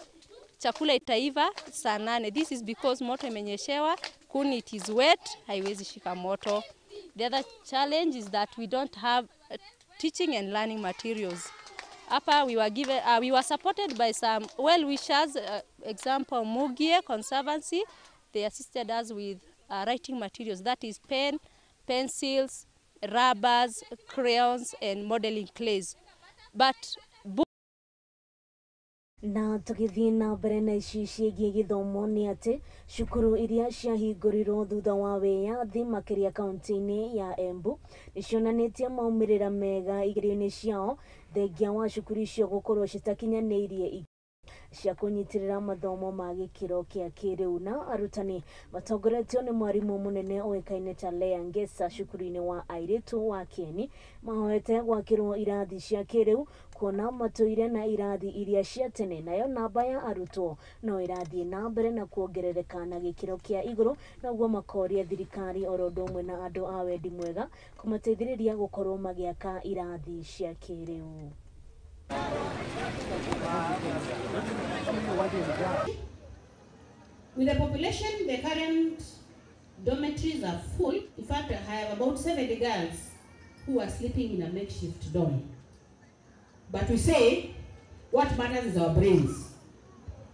chakula itaiva saa 8. This is because moto imenyeshewa, kuni it is wet, haiwezi shika moto. The other challenge is that we don't have teaching and learning materials. Hapa we were supported by some well-wishers, example Mugie Conservancy. They assisted us with writing materials, that is pen, pencils, rubbers, crayons and modeling clays. But na tugithii na mbere na ici ciĩgiĩ gĩthomo nĩ atĩ cukuru iria ciahingũrirwo thutha wa wĩyathi makĩria kaunti-inĩ ya Embu nĩcionanĩtie maumĩrĩra mega igerio-inĩ ciao thengia wa cukuru icio gũkorwo citakinyanĩirie cia kũnyitĩrĩra mathomo ma gĩkĩro kĩa kĩrĩu na arutani matongoretio nĩ mwarimũ mũnene ũĩkaine ta Lea Ngesa cukuru-inĩ wa airĩtu wa Kieni mahoete gwakĩrwo irathi cia kĩrĩu kuona matũire na irathi iria cia tene nayo namba ya arutwo no irathiĩ na mbere na kuongerereka na gĩkĩro kĩa igũrũ naguo makoria thirikari oro ũndũ ũmwe na andũ a wendi mwega kũmateithĩrĩria gũkorwo magĩaka irathi cia kĩrĩu. With the population, the current dormitories are full. In fact, I have about 70 girls who are sleeping in a makeshift dorm. But we say, what matters is our brains,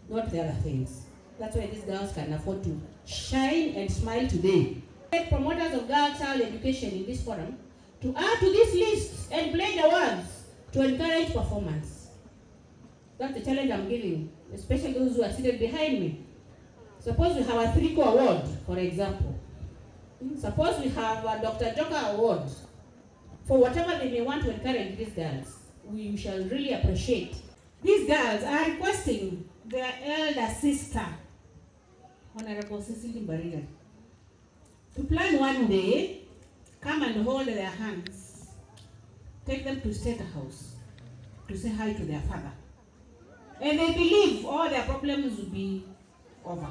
not the other things. That's why these girls can afford to shine and smile today. Promoters of girls' child education in this forum to add to this list and play the words to encourage performance. That's the challenge I'm giving, especially those who are seated behind me. Suppose we have a 3-co award, for example. Suppose we have a Dr. Joka award for whatever they may want to encourage these girls. We shall really appreciate. These girls are requesting their elder sister, Honorable Cecily Barriga, to plan one day, come and hold their hands, take them to State House to say hi to their father. And they believe all their problems will be over.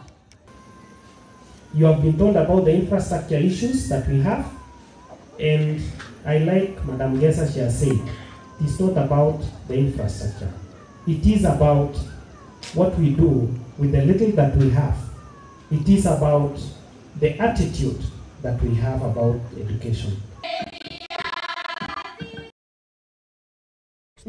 You have been told about the infrastructure issues that we have, and I like Madam Gesa, she has said, it's not about the infrastructure. It is about what we do with the little that we have. It is about the attitude that we have about education.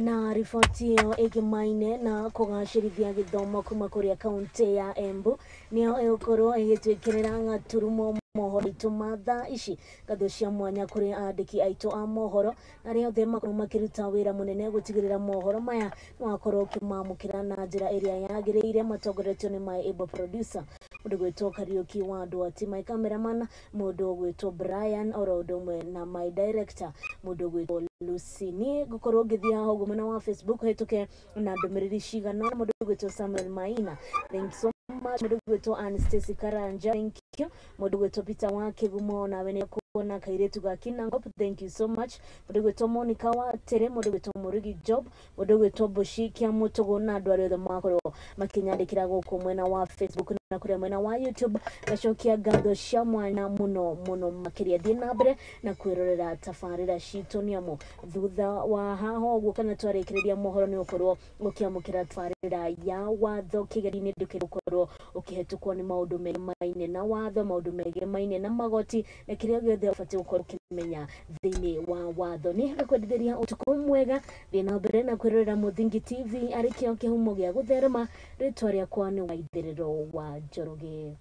na riboti ĩyo ĩgĩmaine na kũgacĩrithia gĩthomo kuma kũrĩa kaunti ya Embu nĩyo ĩgũkorwo ĩgĩtwĩkĩrĩra ng'aturumo mohoro maitũ ma thaa ici, ngatho cia mwanya kũrĩ andĩki aitũ a mohoro arĩa othe makorwo makĩruta wĩra mũnene gũtigĩrĩra mohoro maya nĩwakorwo ũkĩmamũkĩra na njĩra ĩrĩa yagĩrĩire, matongoretio nĩ my able producer mũndũ gwĩtwo Kariuki wa Ndwati, my cameraman mũndũ gwĩtwo Brian, oro ũndũ ũmwe na my director mũndũ gwĩtwo Lucy. Niĩ ngũkorwo ngĩthiĩ haha ũguo mwena wa Facebook hĩtũke na ndũmĩrĩri cigana, mũndũ gwĩtwo Samuel Maina, thank you so much, mũndũ gwĩtwo Anastasia Karanja, thank you, mũndũ gwĩtwo Peter wa Kĩgumo, nawe nĩ kuona kairĩtu ga Kinangop, thank you so much, mũndũ gwĩtwo Monica wa Tere, mũndũ gwĩtwo Mũrigi Job, mũndũ gwĩtwo Bushi Kia Mũtũgũ, na andũ arĩa othe makorwo makinyandĩkĩra gũkũ mwena wa Facebook na kũrĩa mwena wa YouTube. Gacokia ngatho cia mwanya mũno mũno makĩria, thiĩ na mbere na kwĩrorera tabarĩra citũ, nĩamu thutha wa haha ũguo kana twarĩkĩrĩria mohoro nĩ ũkorwo ũkĩamũkĩra tabarĩra ya watho kĩgeri-inĩ ndũkĩgũkorwo ũkĩhetũkwo nĩ maũndũ megimaine na watho, maũndũ megimaine na magoti na kĩrĩa gĩothe ũbatiĩ gũkorwo ũkĩmenya thĩinĩ wa watho. Nĩ ngakwendithĩria ũtukũ mwega, thiĩ na mbere na kwĩrorera Mũthingi TV arĩ kĩo kĩhumo gĩa gũtherema. Rĩtwa rĩakwa nĩ Waitherero wa Njoroge.